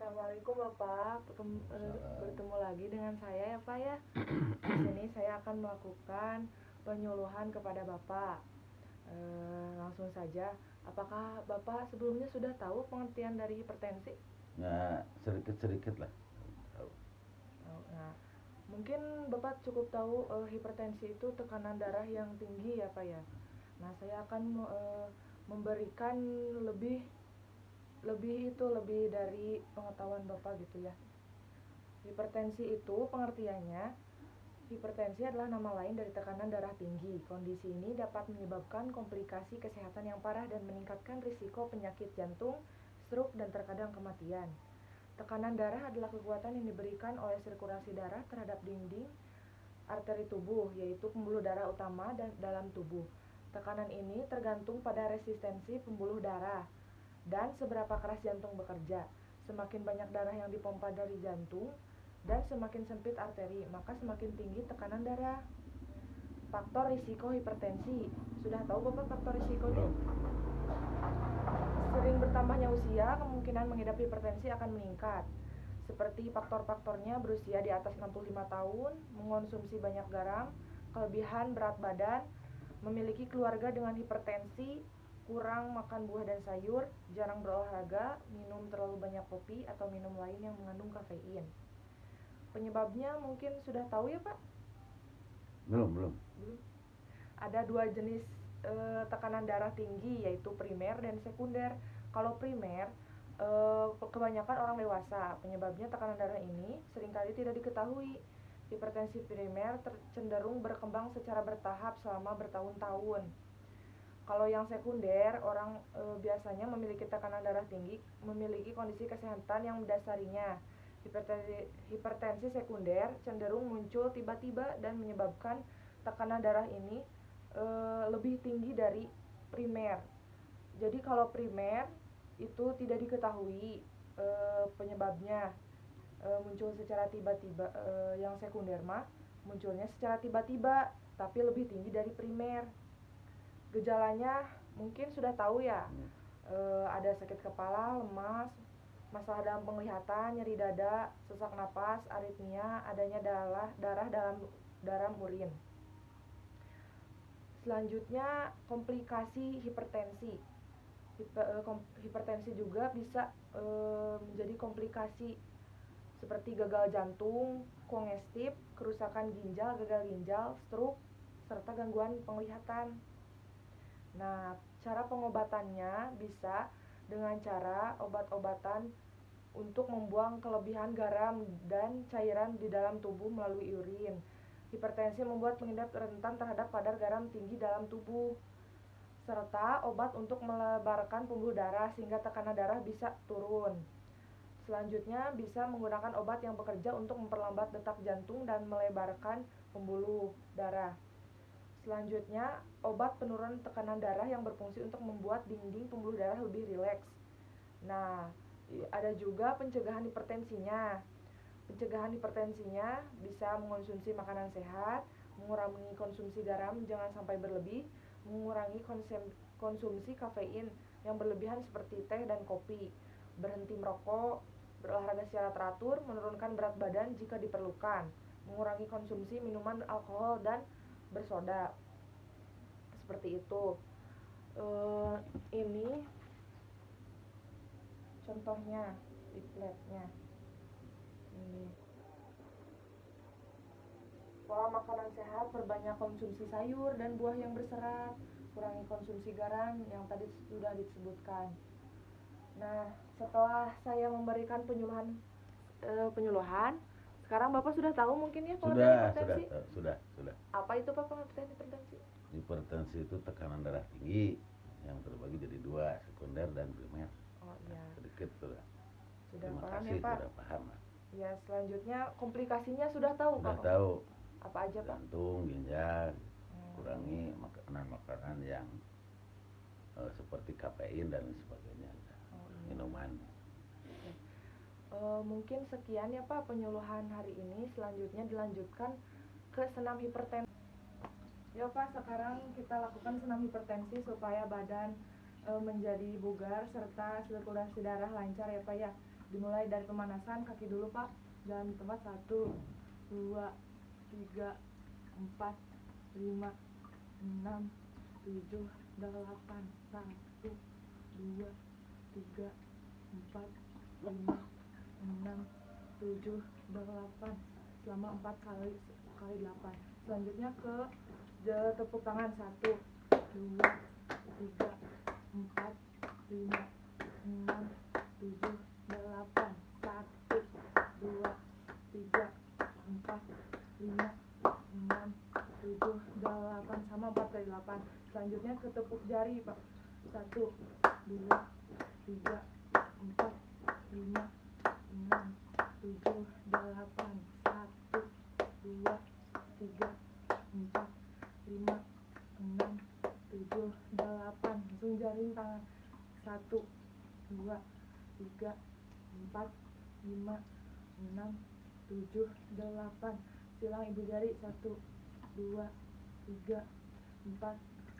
Assalamualaikum Bapak, Salam. bertemu lagi dengan saya ya Pak ya. Di sini saya akan melakukan penyuluhan kepada Bapak. Langsung saja, apakah Bapak sebelumnya sudah tahu pengertian dari hipertensi? Nah, sedikit-sedikit lah. Tahu. Nah, mungkin Bapak cukup tahu hipertensi itu tekanan darah yang tinggi ya Pak ya. Nah, saya akan memberikan lebih lebih dari pengetahuan Bapak gitu ya. Hipertensi itu pengertiannya, hipertensi adalah nama lain dari tekanan darah tinggi. Kondisi ini dapat menyebabkan komplikasi kesehatan yang parah dan meningkatkan risiko penyakit jantung, stroke, dan terkadang kematian. Tekanan darah adalah kekuatan yang diberikan oleh sirkulasi darah terhadap dinding arteri tubuh, yaitu pembuluh darah utama dan dalam tubuh. Tekanan ini tergantung pada resistensi pembuluh darah dan seberapa keras jantung bekerja. Semakin banyak darah yang dipompa dari jantung dan semakin sempit arteri, maka semakin tinggi tekanan darah. Faktor risiko hipertensi. Sudah tahu Bapak faktor risikonya? Belum. Sering bertambahnya usia, kemungkinan mengidap hipertensi akan meningkat. Seperti faktor-faktornya berusia di atas 65 tahun, mengonsumsi banyak garam, kelebihan berat badan, memiliki keluarga dengan hipertensi, kurang makan buah dan sayur, jarang berolahraga, minum terlalu banyak kopi atau minum lain yang mengandung kafein. Penyebabnya mungkin sudah tahu ya Pak? Belum. Ada dua jenis tekanan darah tinggi, yaitu primer dan sekunder. Kalau primer, kebanyakan orang dewasa. Penyebabnya tekanan darah ini seringkali tidak diketahui. Hipertensi primer cenderung berkembang secara bertahap selama bertahun-tahun. Kalau yang sekunder, orang biasanya memiliki tekanan darah tinggi, memiliki kondisi kesehatan yang mendasarinya. Hipertensi sekunder cenderung muncul tiba-tiba dan menyebabkan tekanan darah ini lebih tinggi dari primer. Jadi kalau primer itu tidak diketahui penyebabnya, muncul secara tiba-tiba. Yang sekunder mah munculnya secara tiba-tiba tapi lebih tinggi dari primer. Gejalanya mungkin sudah tahu ya. Ada sakit kepala, lemas, masalah dalam penglihatan, nyeri dada, sesak napas, aritmia, adanya darah dalam urin. Selanjutnya, komplikasi hipertensi. Hipertensi juga bisa menjadi komplikasi seperti gagal jantung, kongestif, kerusakan ginjal, gagal ginjal, stroke, serta gangguan penglihatan. Nah, cara pengobatannya bisa dengan cara obat-obatan untuk membuang kelebihan garam dan cairan di dalam tubuh melalui urin. Hipertensi membuat pengidap rentan terhadap kadar garam tinggi dalam tubuh, serta obat untuk melebarkan pembuluh darah sehingga tekanan darah bisa turun. Selanjutnya bisa menggunakan obat yang bekerja untuk memperlambat detak jantung dan melebarkan pembuluh darah. Selanjutnya, obat penurun tekanan darah yang berfungsi untuk membuat dinding pembuluh darah lebih rileks. Nah, ada juga pencegahan hipertensinya. Pencegahan hipertensinya bisa mengonsumsi makanan sehat, mengurangi konsumsi garam jangan sampai berlebih, mengurangi konsumsi kafein yang berlebihan seperti teh dan kopi, berhenti merokok, berolahraga secara teratur, menurunkan berat badan jika diperlukan, mengurangi konsumsi minuman alkohol dan bersoda. Seperti itu. Ini contohnya leafletnya. Ini pola makanan sehat, perbanyak konsumsi sayur dan buah yang berserat, kurangi konsumsi garam yang tadi sudah disebutkan. Nah, setelah saya memberikan penyuluhan, sekarang Bapak sudah tahu mungkin ya pengertian hipertensi? Sudah. Apa itu Pak pengertian hipertensi? Hipertensi itu tekanan darah tinggi yang terbagi jadi dua, sekunder dan primer. Oh iya. Sedikit sudah. Sudah Terima paham kasih, ya Pak? sudah paham. Ya, selanjutnya komplikasinya sudah tahu Sudah Pak? tahu. Apa aja Pak? Jantung, ginjal, kurangi makanan-makanan yang seperti kafein dan sebagainya. Oh, iya. Minuman. Mungkin sekian ya Pak penyuluhan hari ini. Selanjutnya dilanjutkan ke senam hipertensi. Ya Pak, sekarang kita lakukan senam hipertensi supaya badan menjadi bugar serta sirkulasi darah lancar ya Pak ya. Dimulai dari pemanasan kaki dulu Pak. Jalan di tempat 1, 2, 3, 4, 5, 6, 7, 8. 1, 2, 3, 4, 5, 6, 7, 8. Selama 4 kali 8. Selanjutnya ke tepuk tangan 1, 2, 3, 4, 5, 6, 7, 8. 1, 2, 3, 4, 5, 6, 7, 8. Sama 4 kali 8. Selanjutnya ke tepuk jari Pak. 1, 2, 3, 4, 5, 6, 7, 8. 1, 2, 3, 4, 5, 6, 7, 8. Langsung jaring tangan. 1, 2, 3, 4, 5, 6, 7, 8. Silang ibu jari. 1, 2, 3, 4,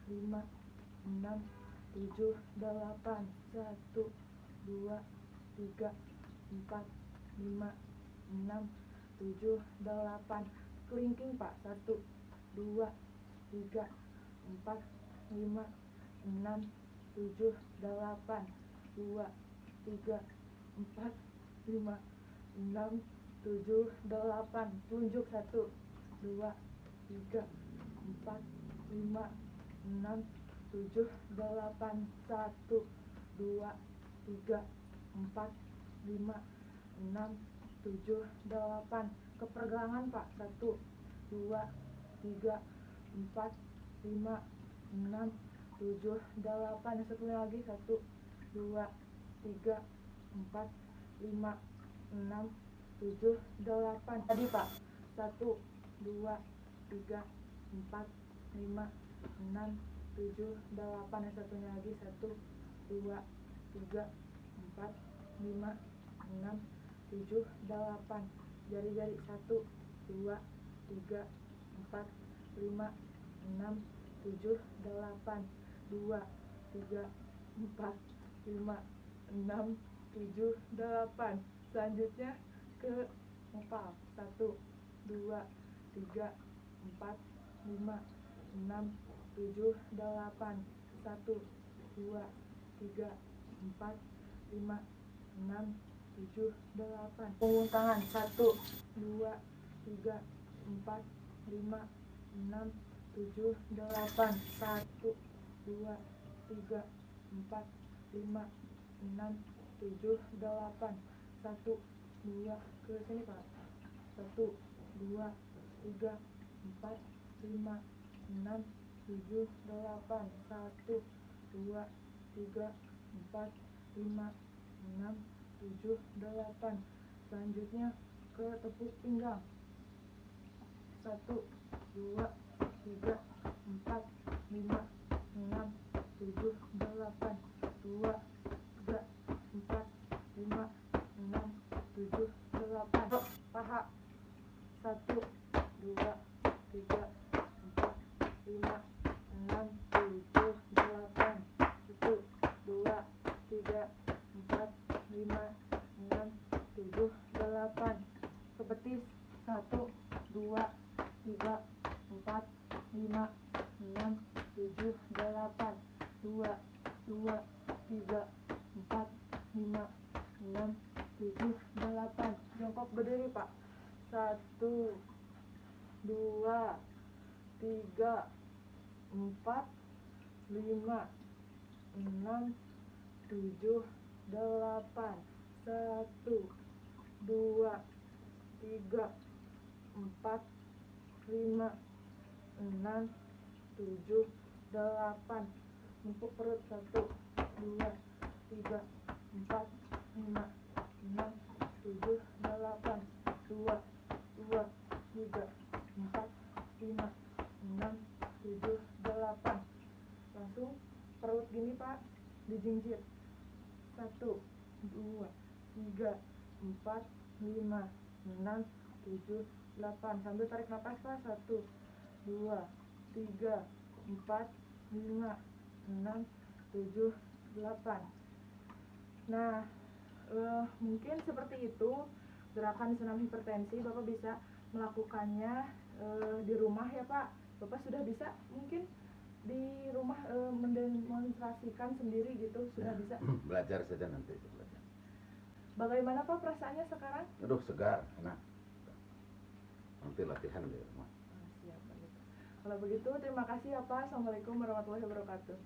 5, 6, 7, 8. 1, 2, 3, 4, 5, 6, 7, 8. Kelingking Pak. 1, 2, 3, 4, 5, 6, 7, 8. 2, 3, 4, 5, 6, 7, 8. Tunjuk. 1, 2, 3, 4, 5, 6, 7, 8. 1, 2, 3, 4, 5, 6, 7, 8. Ke pergelangan Pak. 1, 2, 3, 4, 5, 6, 7, 8. Yang satunya lagi. 1, 2, 3, 4, 5, 6, 7, 8. Tadi Pak. 1, 2, 3, 4, 5, 6, 7, 8. Yang satunya lagi. 1, 2, 3, 4, 5, 6, 7, 8. Jari-jari. 1, 2, 3, 4, 5, 6, 7, 8. 2, 3, 4, 5, 6, 7, 8. Selanjutnya ke ngepal. 1, 2, 3, 4, 5, 6, 7, 8. 1, 2, 3, 4, 5, 6, 7, 8. Punggung tangan. 1, 2, 3, 4, 5, 6, 7, 8. 1, 2, 3, 4, 5, 6, 7, 8. 1, 2, ke sini Pak. 1, 2, 3, 4, 5, 6, 7, 8. 1, 2, 3, 4, 5, 6, 7, 8. Selanjutnya ke tepuk pinggang. 1, 2, 3, 4, 5, 6, 7, 8. 2, 3, 4, 5, 6, 7, 8. Paha. 1, 2, 3, 4, 5, 6, 7, 8. 1, 2, 3, 4, 5, 6, 7, 8. Ke betis. 1, 2, 3, 4, 5, 6, 7, 8. 2, 2, 3, 4, 5, 6, 7, 8. Jongkok berdiri Pak. 1, 2, 3, 4, 5, 6, 7, 8. 1, 2, 3, 4, 5, 6, 7, 8. Untuk perut. 1, 2, 3, 4, 5, 6, 7, 8. 2, 2, 3, 4, 5, 6, 7, 8. Langsung perut gini Pak, dijinjit. 1, 2, 3, 4, 5, 6, 7, 8. Sambil tarik nafas Pak. 1, 2, 3, 4, 5, 6, 7, 8. Nah, Mungkin seperti itu gerakan senam hipertensi Bapak bisa melakukannya di rumah ya Pak. Bapak sudah bisa mungkin di rumah mendemonstrasikan sendiri gitu sudah Ya, bisa. belajar saja nanti belajar. Bagaimana Pak perasaannya sekarang? Aduh segar, enak. Nanti latihan di rumah. Siap Pak. Kalau begitu terima kasih ya Pak. Assalamualaikum warahmatullahi wabarakatuh.